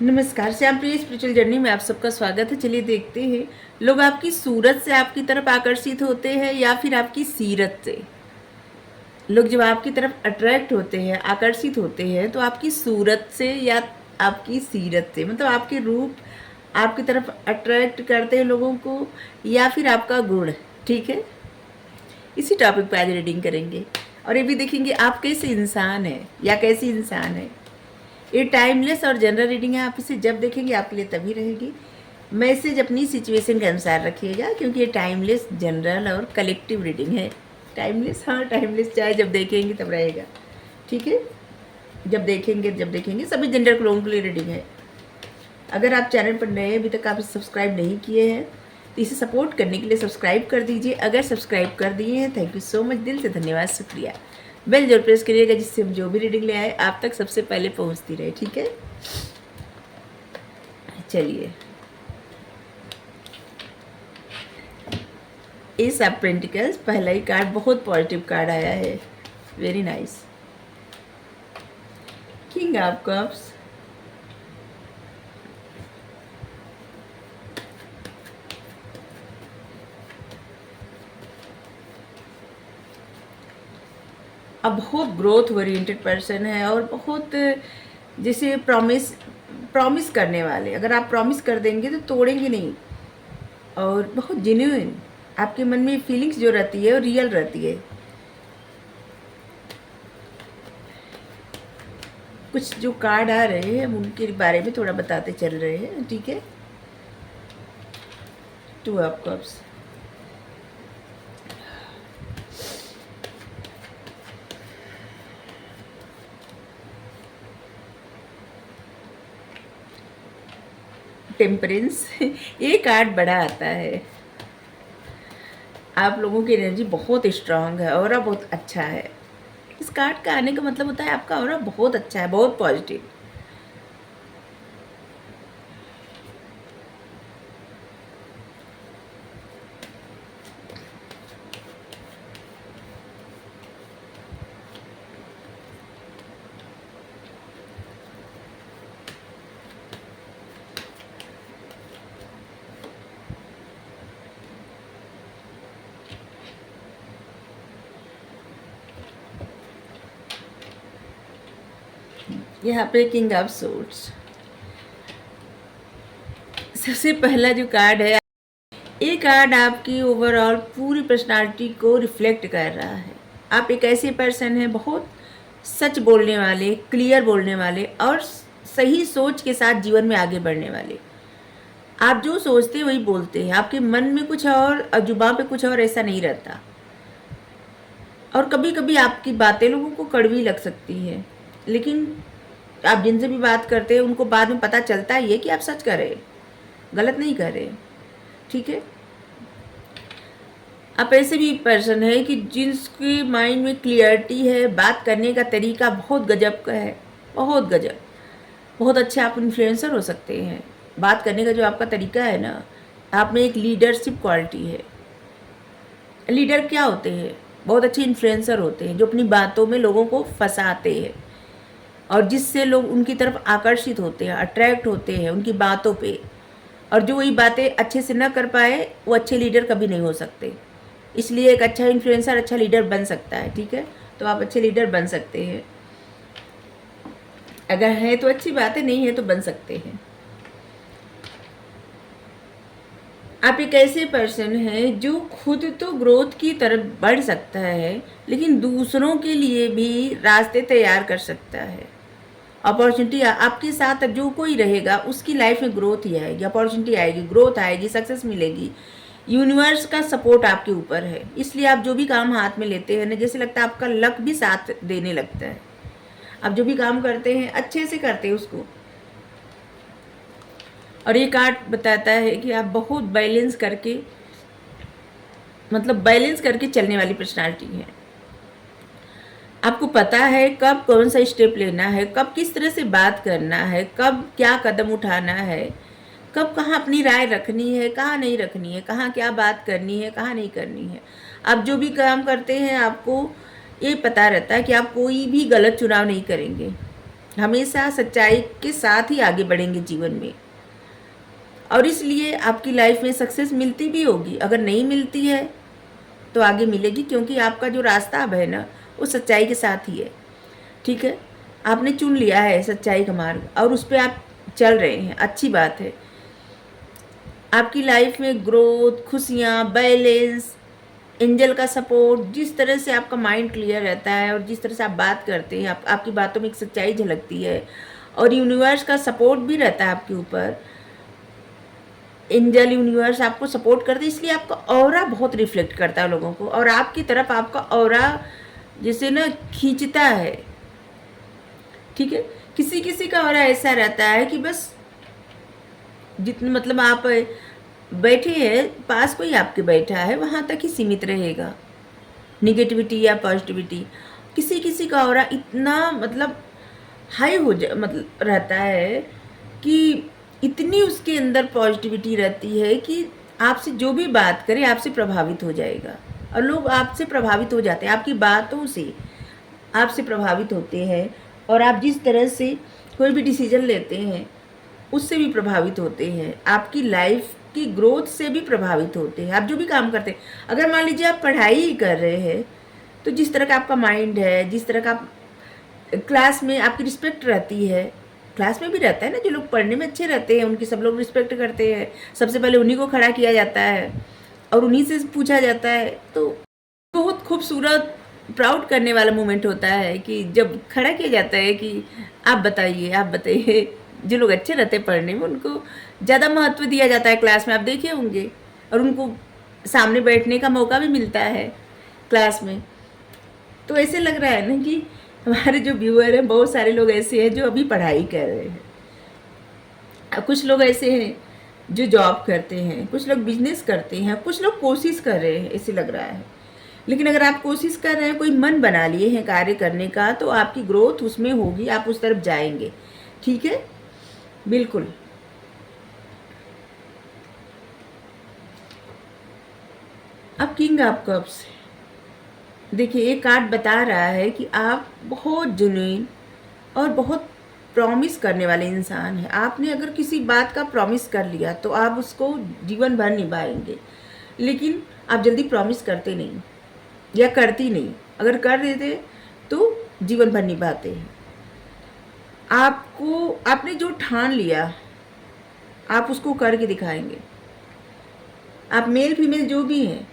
नमस्कार, श्याम प्रिय spiritual journey में आप सबका स्वागत है। चलिए देखते हैं, लोग आपकी सूरत से आपकी तरफ आकर्षित होते हैं या फिर आपकी सीरत से। लोग जब आपकी तरफ अट्रैक्ट होते हैं, आकर्षित होते हैं, तो आपकी सूरत से या आपकी सीरत से, मतलब आपके रूप आपकी तरफ अट्रैक्ट करते हैं लोगों को, या फिर आपका गुण। ठीक है, इसी टॉपिक पर आज रीडिंग करेंगे और ये भी देखेंगे आप कैसे इंसान हैं या कैसी इंसान है। ये टाइमलेस और जनरल रीडिंग है, आप इसे जब देखेंगे आपके लिए तभी रहेगी। मैसेज अपनी सिचुएशन के अनुसार रखिएगा, क्योंकि ये टाइमलेस, जनरल और कलेक्टिव रीडिंग है। टाइमलेस, हाँ टाइमलेस, चाहे जब देखेंगे तब रहेगा। ठीक है, जब देखेंगे सभी जेंडर के लोगों के लिए रीडिंग है। अगर आप चैनल पर नए अभी तक आप सब्सक्राइब नहीं किए हैं तो इसे सपोर्ट करने के लिए सब्सक्राइब कर दीजिए। अगर सब्सक्राइब कर दिए हैं, थैंक यू सो मच, दिल से धन्यवाद, शुक्रिया। बेल जरूर प्रेस करिएगा, जिससे हम जो भी रीडिंग ले आए आप तक सबसे पहले पहुंचती रहे। ठीक है, चलिए। एस ऑफ पेंटिकल्स, पहला ही कार्ड बहुत पॉजिटिव कार्ड आया है, very nice. King of cups, अब बहुत ग्रोथ ओरिएंटेड पर्सन है और बहुत जैसे प्रॉमिस करने वाले। अगर आप प्रॉमिस कर देंगे तो तोड़ेंगे नहीं, और बहुत जेन्युइन आपके मन में फीलिंग्स जो रहती है वो रियल रहती है। कुछ जो कार्ड आ रहे हैं हम उनके बारे में थोड़ा बताते चल रहे हैं। ठीक है, टू ऑफ कप्स, टेम्परेंस, ये कार्ड बड़ा आता है। आप लोगों की एनर्जी बहुत स्ट्रांग है, ऑरा बहुत अच्छा है। इस कार्ड का आने का मतलब होता है आपका ऑरा बहुत अच्छा है, बहुत पॉजिटिव। यहाँ पे किंग ऑफ सोर्ड्स, सबसे पहला जो कार्ड है, ये कार्ड आपकी ओवरऑल पूरी पर्सनालिटी को रिफ्लेक्ट कर रहा है। आप एक ऐसे पर्सन हैं बहुत सच बोलने वाले, क्लियर बोलने वाले और सही सोच के साथ जीवन में आगे बढ़ने वाले। आप जो सोचते हैं वही बोलते हैं, आपके मन में कुछ और जुबान पे कुछ और ऐसा नहीं रहता। और कभी कभी आपकी बातें लोगों को कड़वी लग सकती है, लेकिन आप जिनसे भी बात करते हैं उनको बाद में पता चलता है कि आप सच कर रहे, गलत नहीं कर रहे। ठीक है, आप ऐसे भी पर्सन है कि जिसके माइंड में क्लियरिटी है, बात करने का तरीका बहुत गजब का है, बहुत गजब, बहुत अच्छे आप इन्फ्लुएंसर हो सकते हैं। बात करने का जो आपका तरीका है ना, आप में एक लीडरशिप क्वालिटी है। लीडर क्या होते हैं? बहुत अच्छे इन्फ्लुएंसर होते हैं जो अपनी बातों में लोगों को फंसाते हैं और जिससे लोग उनकी तरफ आकर्षित होते हैं, अट्रैक्ट होते हैं उनकी बातों पे। और जो वही बातें अच्छे से न कर पाए वो अच्छे लीडर कभी नहीं हो सकते। इसलिए एक अच्छा इन्फ्लुएंसर अच्छा लीडर बन सकता है। ठीक है, तो आप अच्छे लीडर बन सकते हैं, अगर है तो अच्छी बात है, नहीं है तो बन सकते हैं। आप एक ऐसे पर्सन हैं जो खुद तो ग्रोथ की तरफ बढ़ सकता है, लेकिन दूसरों के लिए भी रास्ते तैयार कर सकता है। अपॉर्चुनिटी आपके साथ जो कोई रहेगा उसकी लाइफ में ग्रोथ ही आएगी, अपॉर्चुनिटी आएगी, ग्रोथ आएगी, सक्सेस मिलेगी। यूनिवर्स का सपोर्ट आपके ऊपर है, इसलिए आप जो भी काम हाथ में लेते हैं ना, जैसे लगता है आपका लक भी साथ देने लगता है। आप जो भी काम करते हैं अच्छे से करते हैं उसको। और ये कार्ड बताता है कि आप बहुत बैलेंस करके, मतलब बैलेंस करके चलने वाली पर्सनालिटी है। आपको पता है कब कौन सा स्टेप लेना है, कब किस तरह से बात करना है, कब क्या कदम उठाना है, कब कहाँ अपनी राय रखनी है, कहाँ नहीं रखनी है, कहाँ क्या बात करनी है, कहाँ नहीं करनी है। आप जो भी काम करते हैं आपको ये पता रहता है कि आप कोई भी गलत चुनाव नहीं करेंगे। हमेशा सच्चाई के साथ ही आगे बढ़ेंगे जीवन में, और इसलिए आपकी लाइफ में सक्सेस मिलती भी होगी। अगर नहीं मिलती है तो आगे मिलेगी, क्योंकि आपका जो रास्ता अब है ना, वो सच्चाई के साथ ही है। ठीक है, आपने चुन लिया है सच्चाई का मार्ग और उस पर आप चल रहे हैं, अच्छी बात है। आपकी लाइफ में ग्रोथ, खुशियाँ, बैलेंस, एंजल का सपोर्ट, जिस तरह से आपका माइंड क्लियर रहता है और जिस तरह से आप बात करते हैं, आपकी बातों में एक सच्चाई झलकती है, और यूनिवर्स का सपोर्ट भी रहता है आपके ऊपर। एंजल यूनिवर्स आपको सपोर्ट करते हैं, इसलिए आपका ऑरा बहुत रिफ्लेक्ट करता है लोगों को, और आपकी तरफ आपका ऑरा जैसे ना खींचता है। ठीक है, किसी किसी का ऑरा ऐसा रहता है कि बस जितने मतलब आप बैठे हैं, पास कोई आपके बैठा है, वहाँ तक ही सीमित रहेगा, निगेटिविटी या पॉजिटिविटी। किसी किसी का ऑरा इतना मतलब हाई हो जा मतलब रहता है कि इतनी उसके अंदर पॉजिटिविटी रहती है कि आपसे जो भी बात करे आपसे प्रभावित हो जाएगा, और लोग आपसे प्रभावित हो जाते हैं, आपकी बातों से आपसे प्रभावित होते हैं, और आप जिस तरह से कोई भी डिसीजन लेते हैं उससे भी प्रभावित होते हैं, आपकी लाइफ की ग्रोथ से भी प्रभावित होते हैं। आप जो भी काम करते हैं, अगर मान लीजिए आप पढ़ाई ही कर रहे हैं, तो जिस तरह का आपका माइंड है, जिस तरह का आप क्लास में आपकी रिस्पेक्ट रहती है, क्लास में भी रहता है ना, जो लोग पढ़ने में अच्छे रहते हैं उनकी सब लोग रिस्पेक्ट करते हैं, सबसे पहले उन्हीं को खड़ा किया जाता है और उन्हीं से पूछा जाता है। तो बहुत खूबसूरत, प्राउड करने वाला मोमेंट होता है कि जब खड़ा किया जाता है कि आप बताइए, आप बताइए। जो लोग अच्छे रहते हैं पढ़ने में उनको ज़्यादा महत्व दिया जाता है क्लास में, आप देखे होंगे, और उनको सामने बैठने का मौका भी मिलता है क्लास में। तो ऐसे लग रहा है ना कि हमारे जो व्यूअर हैं, बहुत सारे लोग ऐसे हैं जो अभी पढ़ाई कर रहे हैं, कुछ लोग ऐसे हैं जो जॉब करते हैं, कुछ लोग बिजनेस करते हैं, कुछ लोग कोशिश कर रहे हैं, ऐसे लग रहा है। लेकिन अगर आप कोशिश कर रहे हैं, कोई मन बना लिए हैं कार्य करने का, तो आपकी ग्रोथ उसमें होगी, आप उस तरफ जाएंगे। ठीक है, बिल्कुल। अब किंग ऑफ कप्स, देखिए एक कार्ड बता रहा है कि आप बहुत जेन्युइन और बहुत प्रॉमिस करने वाले इंसान हैं। आपने अगर किसी बात का प्रॉमिस कर लिया तो आप उसको जीवन भर निभाएंगे, लेकिन आप जल्दी प्रॉमिस करते नहीं या करती नहीं। अगर कर देते तो जीवन भर निभाते हैं। आपने जो ठान लिया आप उसको करके दिखाएंगे। आप मेल फीमेल जो भी हैं,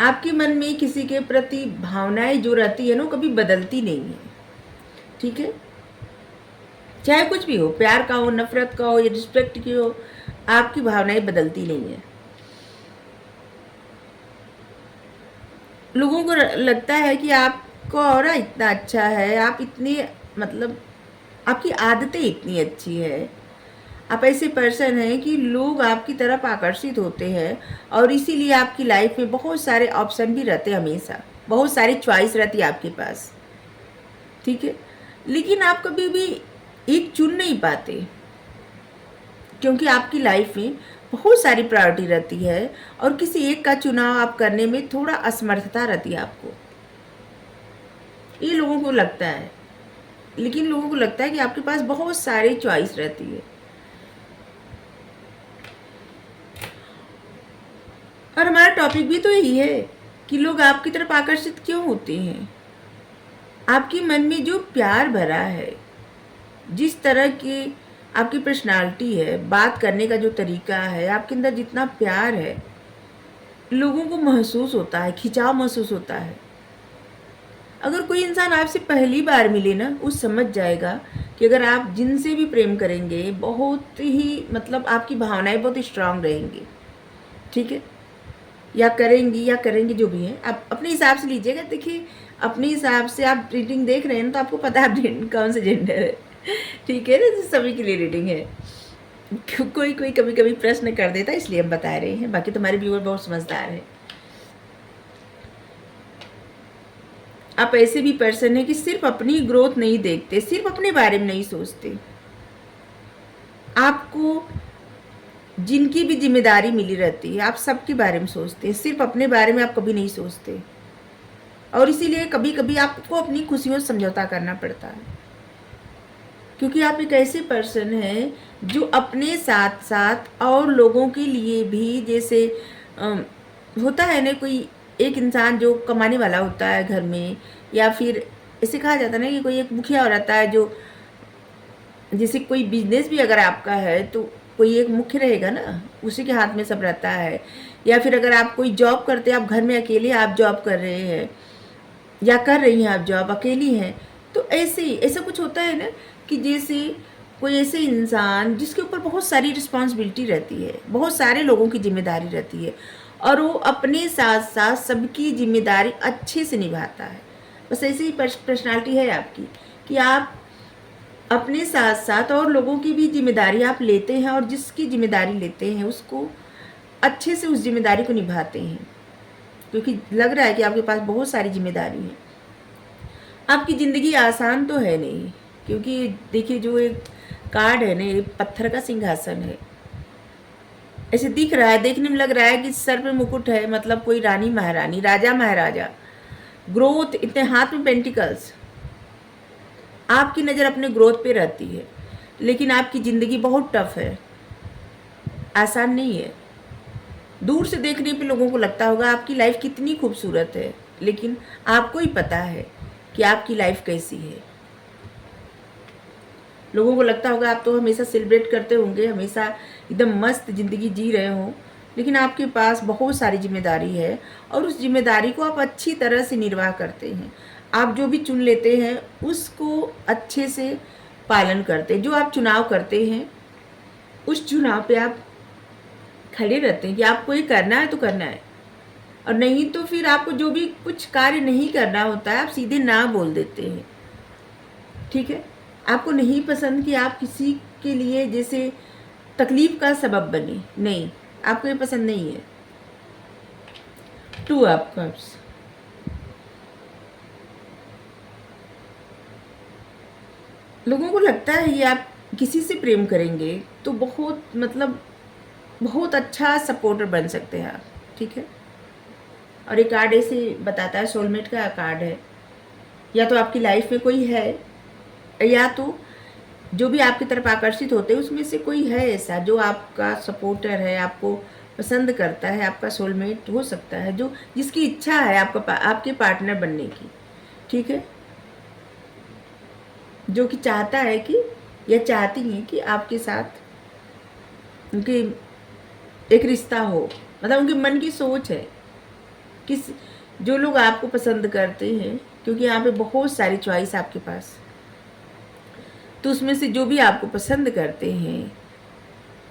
आपके मन में किसी के प्रति भावनाएं जो रहती है ना, कभी बदलती नहीं है। ठीक है, चाहे कुछ भी हो, प्यार का हो, नफरत का हो या रिस्पेक्ट की हो, आपकी भावनाएं बदलती नहीं है। लोगों को लगता है कि आपका ऑरा इतना अच्छा है, आप इतने मतलब आपकी आदतें इतनी अच्छी है, आप ऐसे पर्सन हैं कि लोग आपकी तरफ आकर्षित होते हैं, और इसीलिए आपकी लाइफ में बहुत सारे ऑप्शन भी रहते हैं, हमेशा बहुत सारी चॉइस रहती है आपके पास। ठीक है, लेकिन आप कभी भी एक चुन नहीं पाते, क्योंकि आपकी लाइफ में बहुत सारी प्रायोरिटी रहती है, और किसी एक का चुनाव आप करने में थोड़ा असमर्थता रहती है आपको, ये लोगों को लगता है। लेकिन लोगों को लगता है कि आपके पास बहुत सारी चॉइस रहती है। और हमारा टॉपिक भी तो यही है कि लोग आपकी तरफ आकर्षित क्यों होते हैं। आपके मन में जो प्यार भरा है, जिस तरह की आपकी पर्सनालिटी है, बात करने का जो तरीका है, आपके अंदर जितना प्यार है, लोगों को महसूस होता है, खिंचाव महसूस होता है। अगर कोई इंसान आपसे पहली बार मिले ना, वो समझ जाएगा कि अगर आप जिनसे भी प्रेम करेंगे, बहुत ही मतलब आपकी भावनाएं बहुत स्ट्रांग रहेंगी। ठीक है, या करेंगे जो भी है, आप अपने हिसाब से लीजिएगा। देखिए अपने हिसाब से आप रीडिंग देख रहे हैं तो आपको पता है कौन से जेंडर है। ठीक है ना, तो सभी के लिए रीडिंग है। कोई कोई कभी कभी प्रश्न कर देता है, इसलिए हम बता रहे हैं, बाकी तुम्हारे व्यूअर बहुत समझदार है। आप ऐसे भी पर्सन है कि सिर्फ अपनी ग्रोथ नहीं देखते, सिर्फ अपने बारे में नहीं सोचते, आपको जिनकी भी जिम्मेदारी मिली रहती है आप सबके बारे में सोचते हैं, सिर्फ अपने बारे में आप कभी नहीं सोचते। और इसीलिए कभी कभी आपको अपनी खुशियों से समझौता करना पड़ता है, क्योंकि आप एक ऐसे पर्सन हैं जो अपने साथ साथ और लोगों के लिए भी, जैसे होता है ना, कोई एक इंसान जो कमाने वाला होता है घर में, या फिर ऐसे कहा जाता है ना कि कोई एक मुखिया रहता है, जो जैसे कोई बिजनेस भी अगर आपका है तो कोई एक मुख्य रहेगा ना, उसी के हाथ में सब रहता है। या फिर अगर आप कोई जॉब करते हैं, आप घर में अकेले आप जॉब कर रहे हैं या कर रही हैं, आप जॉब अकेली हैं, तो ऐसे ही ऐसा कुछ होता है ना कि जैसे कोई ऐसे इंसान जिसके ऊपर बहुत सारी रिस्पॉन्सिबिलिटी रहती है, बहुत सारे लोगों की जिम्मेदारी रहती है, और वो अपने साथ साथ सबकी जिम्मेदारी अच्छे से निभाता है। बस ऐसी ही पर्सनालिटी है आपकी कि आप अपने साथ साथ और लोगों की भी जिम्मेदारी आप लेते हैं, और जिसकी जिम्मेदारी लेते हैं उसको अच्छे से उस जिम्मेदारी को निभाते हैं, क्योंकि लग रहा है कि आपके पास बहुत सारी जिम्मेदारी है। आपकी ज़िंदगी आसान तो है नहीं, क्योंकि देखिए जो एक कार्ड है ना, ये पत्थर का सिंहासन है, ऐसे दिख रहा है, देखने में लग रहा है कि सर पे मुकुट है, मतलब कोई रानी महारानी, राजा महाराजा, ग्रोथ, इतने हाथ में पेंटिकल्स। आपकी नज़र अपने ग्रोथ पे रहती है, लेकिन आपकी ज़िंदगी बहुत टफ है, आसान नहीं है। दूर से देखने पे लोगों को लगता होगा आपकी लाइफ कितनी खूबसूरत है, लेकिन आपको ही पता है कि आपकी लाइफ कैसी है। लोगों को लगता होगा आप तो हमेशा सेलिब्रेट करते होंगे, हमेशा एकदम मस्त ज़िंदगी जी रहे हों, लेकिन आपके पास बहुत सारी जिम्मेदारी है, और उस जिम्मेदारी को आप अच्छी तरह से निर्वाह करते हैं। आप जो भी चुन लेते हैं उसको अच्छे से पालन करते हैं। जो आप चुनाव करते हैं उस चुनाव पे आप खड़े रहते हैं कि आपको ये करना है तो करना है, और नहीं तो फिर आपको जो भी कुछ कार्य नहीं करना होता है आप सीधे ना बोल देते हैं। ठीक है, आपको नहीं पसंद कि आप किसी के लिए जैसे तकलीफ का सबब बने, नहीं, आपको ये पसंद नहीं है। 2 ऑफ कप्स, लोगों को लगता है ये आप किसी से प्रेम करेंगे तो बहुत, मतलब बहुत अच्छा सपोर्टर बन सकते हैं आप। ठीक है, और ये कार्ड ऐसे बताता है, सोलमेट का कार्ड है, या तो आपकी लाइफ में कोई है, या तो जो भी आपकी तरफ आकर्षित होते हैं उसमें से कोई है ऐसा जो आपका सपोर्टर है, आपको पसंद करता है, आपका सोलमेट हो सकता है, जो जिसकी इच्छा है आपके पार्टनर बनने की। ठीक है, जो कि चाहता है कि, या चाहती हैं कि आपके साथ उनकी एक रिश्ता हो, मतलब उनके मन की सोच है किस, जो लोग आपको पसंद करते हैं, क्योंकि यहाँ पे बहुत सारी चॉइस आपके पास, तो उसमें से जो भी आपको पसंद करते हैं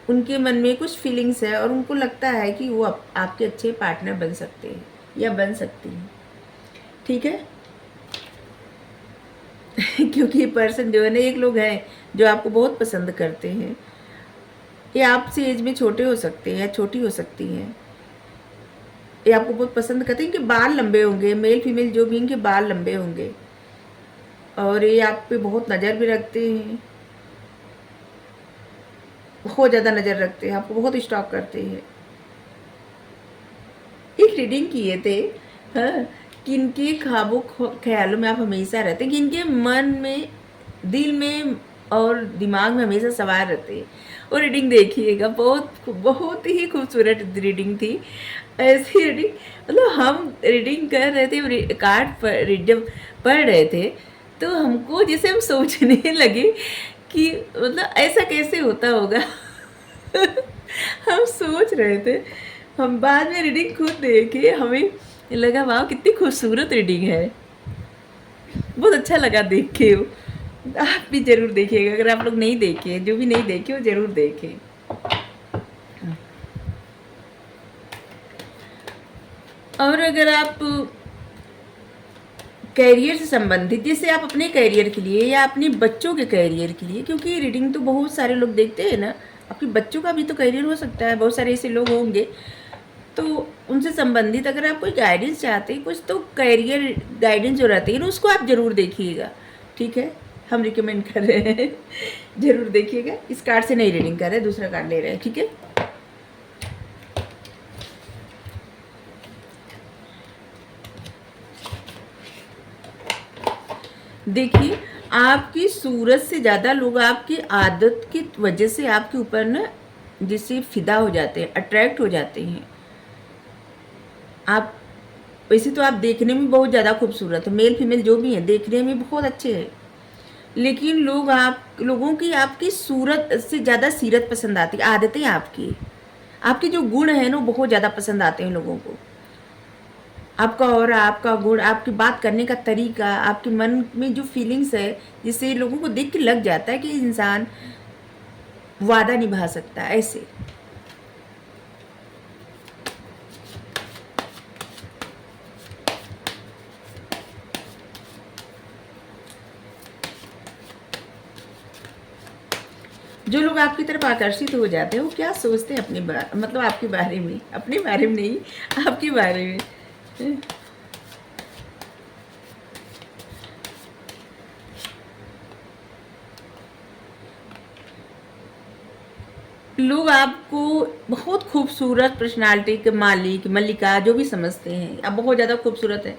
उनके मन में कुछ फीलिंग्स है, और उनको लगता है कि वो आपके अच्छे पार्टनर बन सकते हैं या बन सकती हैं। ठीक है क्योंकि ये पर्सन जो है ना, एक लोग हैं जो आपको बहुत पसंद करते हैं, ये आपसे एज में छोटे हो सकते हैं या छोटी हो सकती हैं, ये आपको बहुत पसंद करते हैं, इनके बाल लंबे होंगे, मेल फीमेल जो भी, इनके बाल लंबे होंगे, और ये आप पे बहुत नज़र भी रखते हैं, बहुत ज़्यादा नज़र रखते हैं, आपको बहुत स्टॉक करते हैं। एक रीडिंग किए थे, हाँ, कि इनके ख्वाबों ख्यालों में आप हमेशा रहते हैं, कि इनके मन में, दिल में और दिमाग में हमेशा सवार रहते हैं। और रीडिंग देखिएगा, बहुत बहुत ही खूबसूरत रीडिंग थी। ऐसी रीडिंग, मतलब हम रीडिंग कर रहे थे, कार्ड पर जब पढ़ रहे थे तो हमको जैसे हम सोचने लगे कि मतलब ऐसा कैसे होता होगा हम सोच रहे थे, हम बाद में रीडिंग खुद देखे, हमें लगा वाह कितनी खूबसूरत रीडिंग है, बहुत अच्छा लगा देख के। आप भी ज़रूर देखिएगा, अगर आप लोग नहीं देखे, जो भी नहीं देखे वो ज़रूर देखें। और अगर आप कैरियर से संबंधित, जैसे आप अपने कैरियर के लिए या अपने बच्चों के कैरियर के लिए, क्योंकि रीडिंग तो बहुत सारे लोग देखते हैं ना, आपके बच्चों का भी तो कैरियर हो सकता है, बहुत सारे ऐसे लोग होंगे, तो उनसे संबंधित अगर आप कोई गाइडेंस चाहते हैं कुछ, तो कैरियर गाइडेंस जो रहती है ना उसको आप ज़रूर देखिएगा। ठीक है, हम रिकमेंड कर रहे हैं ज़रूर देखिएगा। इस कार्ड से नहीं रीडिंग कर रहे, दूसरा कार्ड ले रहे हैं। ठीक है, देखिए, आपकी सूरत से ज़्यादा लोग आपकी आदत की वजह से आपके ऊपर ना जैसे फ़िदा हो जाते हैं, अट्रैक्ट हो जाते हैं। आप वैसे तो आप देखने में बहुत ज़्यादा खूबसूरत हो, मेल फीमेल जो भी हैं देखने में बहुत अच्छे हैं, लेकिन लोगों की आपकी सूरत से ज़्यादा सीरत पसंद आती है, आदतें आपकी, आपके जो गुण हैं ना बहुत ज़्यादा पसंद आते हैं लोगों को। आपका ऑरा, आपका गुण, आपकी बात करने का तरीका, आपके मन में जो फीलिंग्स है, जिससे लोगों को देख के लग जाता है कि इंसान वादा निभा सकता है, ऐसे। जो लोग आपकी तरफ आकर्षित हो जाते हैं वो क्या सोचते हैं मतलब आपके बारे में, अपने बारे में नहीं, आपके बारे में। लोग आपको बहुत खूबसूरत पर्सनालिटी के मालिक, मल्लिका जो भी समझते हैं, आप बहुत ज़्यादा खूबसूरत है,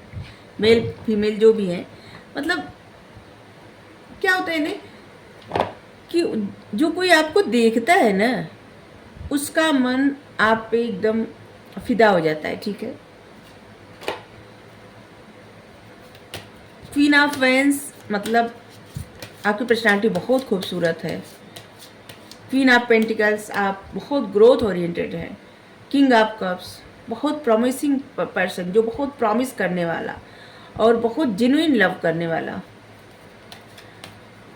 मेल फीमेल जो भी हैं। मतलब क्या होता है ना कि जो कोई आपको देखता है ना, उसका मन आप पे एकदम फिदा हो जाता है, ठीक है। क्वीन ऑफ वेंस मतलब आपकी पर्सनालिटी बहुत खूबसूरत है। क्वीन ऑफ पेंटिकल्स आप बहुत ग्रोथ ओरिएंटेड हैं। किंग ऑफ कप्स बहुत प्रॉमिसिंग पर्सन, जो बहुत प्रॉमिस करने वाला और बहुत जेन्युइन लव करने वाला।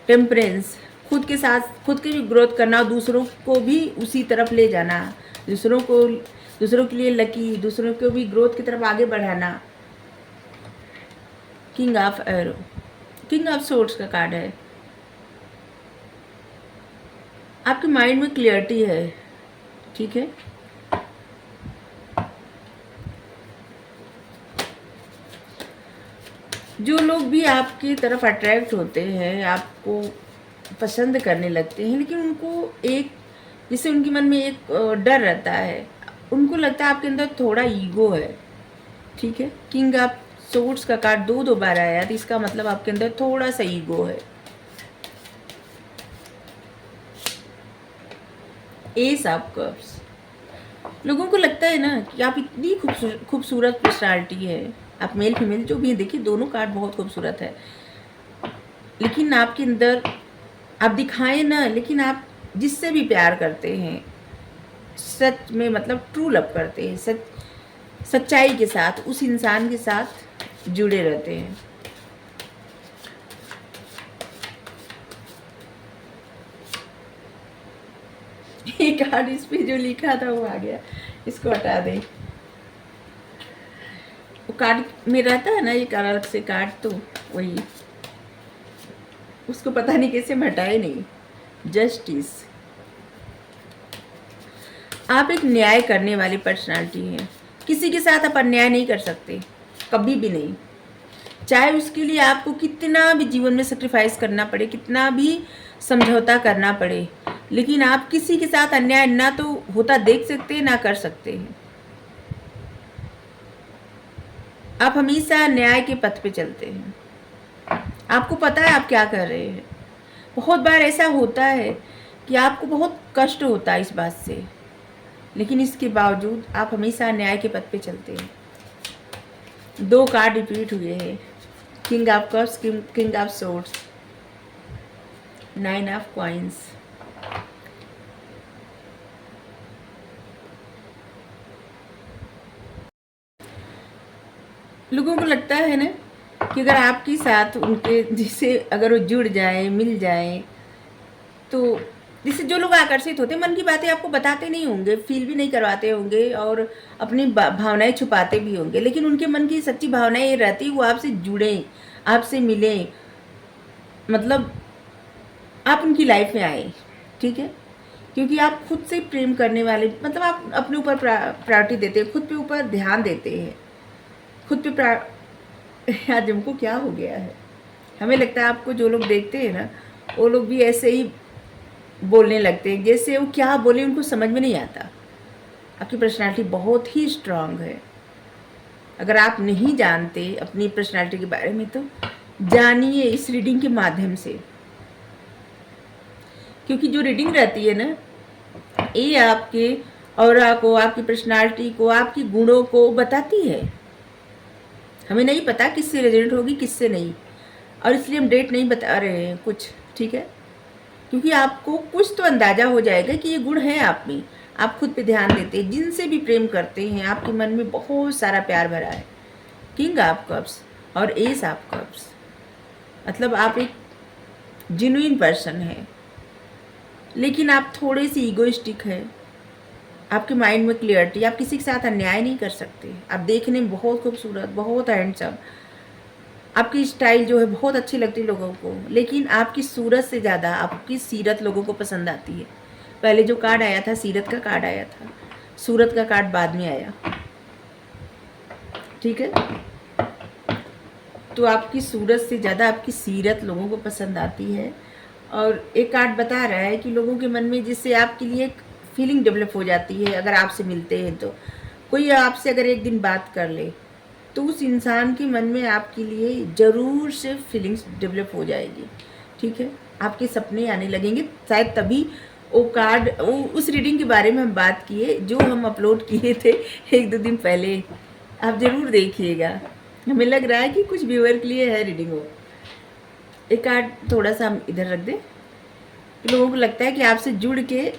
टेम्परेंस खुद के साथ खुद की भी ग्रोथ करना और दूसरों को भी उसी तरफ ले जाना, दूसरों के लिए लकी, दूसरों को भी ग्रोथ की तरफ आगे बढ़ाना। King of arrow, king of swords का कार्ड है। आपके माइंड में क्लियरिटी है, ठीक है। जो लोग भी आपकी तरफ अट्रैक्ट होते हैं, आपको पसंद करने लगते हैं, लेकिन उनको एक जैसे उनके मन में एक डर रहता है, उनको लगता है आपके अंदर थोड़ा ईगो है, ठीक है। किंग ऑफ सोर्ड्स का कार्ड दो बार आया, तो इसका मतलब आपके अंदर थोड़ा सा ईगो है। एस ऑफ कप्स, लोगों को लगता है ना कि आप इतनी खूबसूरत पर्सनालिटी है, आप मेल फीमेल जो भी है, देखिए दोनों कार्ड बहुत खूबसूरत है, लेकिन आपके अंदर आप दिखाएं ना, लेकिन आप जिससे भी प्यार करते हैं सच में मतलब ट्रू लव करते हैं, सच्चाई के साथ उस इंसान के साथ जुड़े रहते हैं। ये कार्ड इस पे जो लिखा था वो आ गया, इसको हटा दें। वो कार्ड में रहता है ना एक अलग से कार्ड, तो वही उसको पता नहीं कैसे हम हटाए नहीं। जस्टिस, आप एक न्याय करने वाली पर्सनालिटी हैं, किसी के साथ आप अन्याय नहीं कर सकते, कभी भी नहीं, चाहे उसके लिए आपको कितना भी जीवन में सेक्रीफाइस करना पड़े, कितना भी समझौता करना पड़े, लेकिन आप किसी के साथ अन्याय ना तो होता देख सकते हैं ना कर सकते हैं। आप हमेशा न्याय के पथ पे चलते हैं, आपको पता है आप क्या कर रहे हैं। बहुत बार ऐसा होता है कि आपको बहुत कष्ट होता है इस बात से, लेकिन इसके बावजूद आप हमेशा न्याय के पथ पे चलते हैं। दो कार्ड रिपीट हुए हैं, king of cups, king of swords, nine of coins. लोगों को लगता है ना कि अगर आपके साथ उनके जिससे अगर वो जुड़ जाए, मिल जाए, तो जिससे जो लोग आकर्षित होते हैं, मन की बातें आपको बताते नहीं होंगे, फील भी नहीं करवाते होंगे और अपनी भावनाएं छुपाते भी होंगे, लेकिन उनके मन की सच्ची भावनाएं ये रहती, वो आपसे जुड़ें, आपसे मिलें, मतलब आप उनकी लाइफ में आए, ठीक है। क्योंकि आप खुद से प्रेम करने वाले, मतलब आप अपने ऊपर प्रायोरिटी देते हैं, खुद पे ऊपर ध्यान देते हैं, खुद पे आज हमको क्या हो गया है, हमें लगता है आपको जो लोग देखते हैं ना, वो लोग भी ऐसे ही बोलने लगते हैं, जैसे वो क्या बोले उनको समझ में नहीं आता। आपकी पर्सनालिटी बहुत ही स्ट्रांग है, अगर आप नहीं जानते अपनी पर्सनालिटी के बारे में तो जानिए इस रीडिंग के माध्यम से, क्योंकि जो रीडिंग रहती है ना, ये आपके ऑरा को, आपकी पर्सनालिटी को, आपकी गुणों को बताती है। हमें नहीं पता किससे रेजोनेट होगी किससे नहीं, और इसलिए हम डेट नहीं बता रहे हैं कुछ, ठीक है, क्योंकि आपको कुछ तो अंदाज़ा हो जाएगा कि ये गुण है आप में। आप खुद पे ध्यान देते हैं, जिनसे भी प्रेम करते हैं आपके मन में बहुत सारा प्यार भरा है। किंग ऑफ कप्स और एस ऑफ कप्स, मतलब आप एक जेन्युइन पर्सन है, लेकिन आप थोड़े से ईगोइस्टिक है। आपके माइंड में क्लियरिटी, आप किसी के साथ अन्याय नहीं कर सकते। आप देखने में बहुत खूबसूरत, बहुत हैंडसम, आपकी स्टाइल जो है बहुत अच्छी लगती है लोगों को, लेकिन आपकी सूरत से ज़्यादा आपकी सीरत लोगों को पसंद आती है। पहले जो कार्ड आया था सीरत का कार्ड आया था, सूरत का कार्ड बाद में आया, ठीक है। तो आपकी सूरत से ज़्यादा आपकी सीरत लोगों को पसंद आती है। और एक कार्ड बता रहा है कि लोगों के मन में जिससे आपके लिए एक फीलिंग डेवलप हो जाती है। अगर आपसे मिलते हैं तो कोई आपसे अगर एक दिन बात कर ले तो उस इंसान के मन में आपके लिए ज़रूर से फीलिंग्स डेवलप हो जाएगी, ठीक है। आपके सपने आने लगेंगे, शायद तभी वो कार्ड, वो उस रीडिंग के बारे में हम बात किए जो हम अपलोड किए थे 1-2 दिन पहले। आप ज़रूर देखिएगा, हमें लग रहा है कि कुछ व्यूअर के लिए है रीडिंग वो। एक कार्ड थोड़ा सा हम इधर रख दें, तो लोगों को लगता है कि आपसे जुड़ के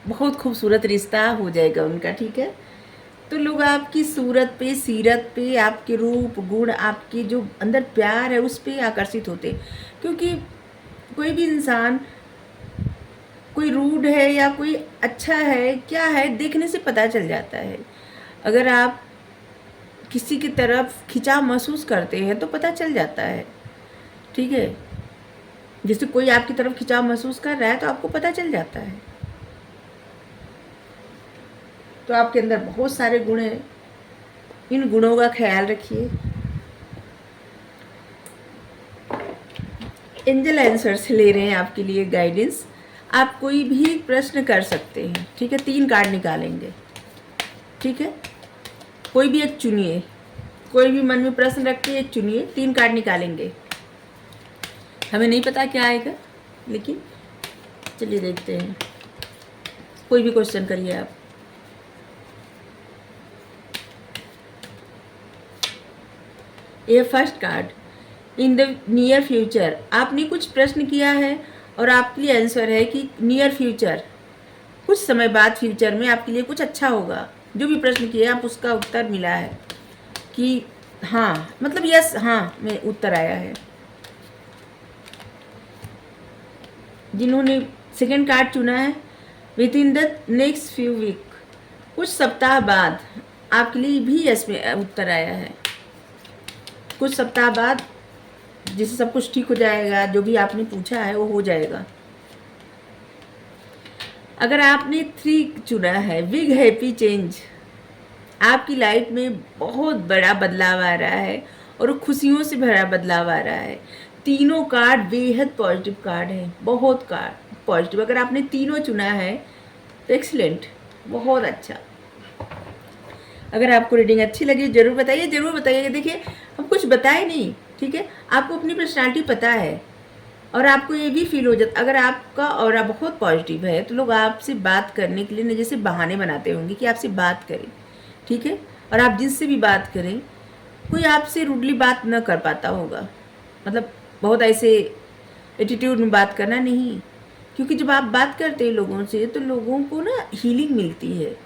बहुत खूबसूरत रिश्ता हो जाएगा उनका, ठीक है। तो लोग आपकी सूरत पे, सीरत पे, आपके रूप गुण, आपके जो अंदर प्यार है उस पे आकर्षित होते हैं। क्योंकि कोई भी इंसान, कोई रूड है या कोई अच्छा है क्या है, देखने से पता चल जाता है। अगर आप किसी की तरफ खिंचाव महसूस करते हैं तो पता चल जाता है, ठीक है। जैसे कोई आपकी तरफ खिंचाव महसूस कर रहा है तो आपको पता चल जाता है। तो आपके अंदर बहुत सारे गुण हैं, इन गुणों का ख्याल रखिए। एंजल आंसर से ले रहे हैं आपके लिए गाइडेंस। आप कोई भी प्रश्न कर सकते हैं, ठीक है। 3 कार्ड निकालेंगे, ठीक है। कोई भी एक चुनिए, कोई भी मन में प्रश्न रख के एक चुनिए, 3 कार्ड निकालेंगे। हमें नहीं पता क्या आएगा, लेकिन चलिए देखते हैं। कोई भी क्वेश्चन करिए आप। ये first card, in the near future. आपने कुछ प्रश्न किया है और आपके लिए आंसर है कि नियर फ्यूचर, कुछ समय बाद फ्यूचर में आपके लिए कुछ अच्छा होगा। जो भी प्रश्न किया आप उसका उत्तर मिला है कि हाँ, मतलब यस, हाँ में उत्तर आया है। जिन्होंने सेकंड कार्ड चुना है, within the next few week, कुछ सप्ताह बाद आपके लिए भी यस में उत्तर आया है। कुछ सप्ताह बाद जिससे सब कुछ ठीक हो जाएगा, जो भी आपने पूछा है वो हो जाएगा। अगर आपने 3 चुना है, बिग हैप्पी चेंज, आपकी लाइफ में बहुत बड़ा बदलाव आ रहा है और खुशियों से भरा बदलाव आ रहा है। तीनों कार्ड बेहद पॉजिटिव कार्ड हैं, बहुत कार्ड पॉजिटिव। अगर आपने तीनों चुना है तो एक्सीलेंट, बहुत अच्छा। अगर आपको रीडिंग अच्छी लगी ज़रूर बताइए, ज़रूर बताइए। देखिए हम कुछ बताए नहीं, ठीक है। आपको अपनी पर्सनालिटी पता है और आपको ये भी फील हो जाता, अगर आपका ऑरा बहुत पॉजिटिव है तो लोग आपसे बात करने के लिए न जैसे बहाने बनाते होंगे कि आपसे बात करें, ठीक है। और आप जिससे भी बात करें, कोई आपसे रूडली बात न कर पाता होगा, मतलब बहुत ऐसे एटीट्यूड में बात करना नहीं। क्योंकि जब आप बात करते हैं लोगों से तो लोगों को ना हीलिंग मिलती है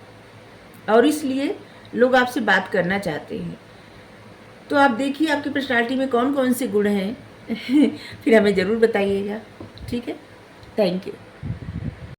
और इसलिए लोग आपसे बात करना चाहते हैं। तो आप देखिए आपकी पर्सनालिटी में कौन कौन से गुण हैं फिर हमें ज़रूर बताइएगा, ठीक है। Thank you.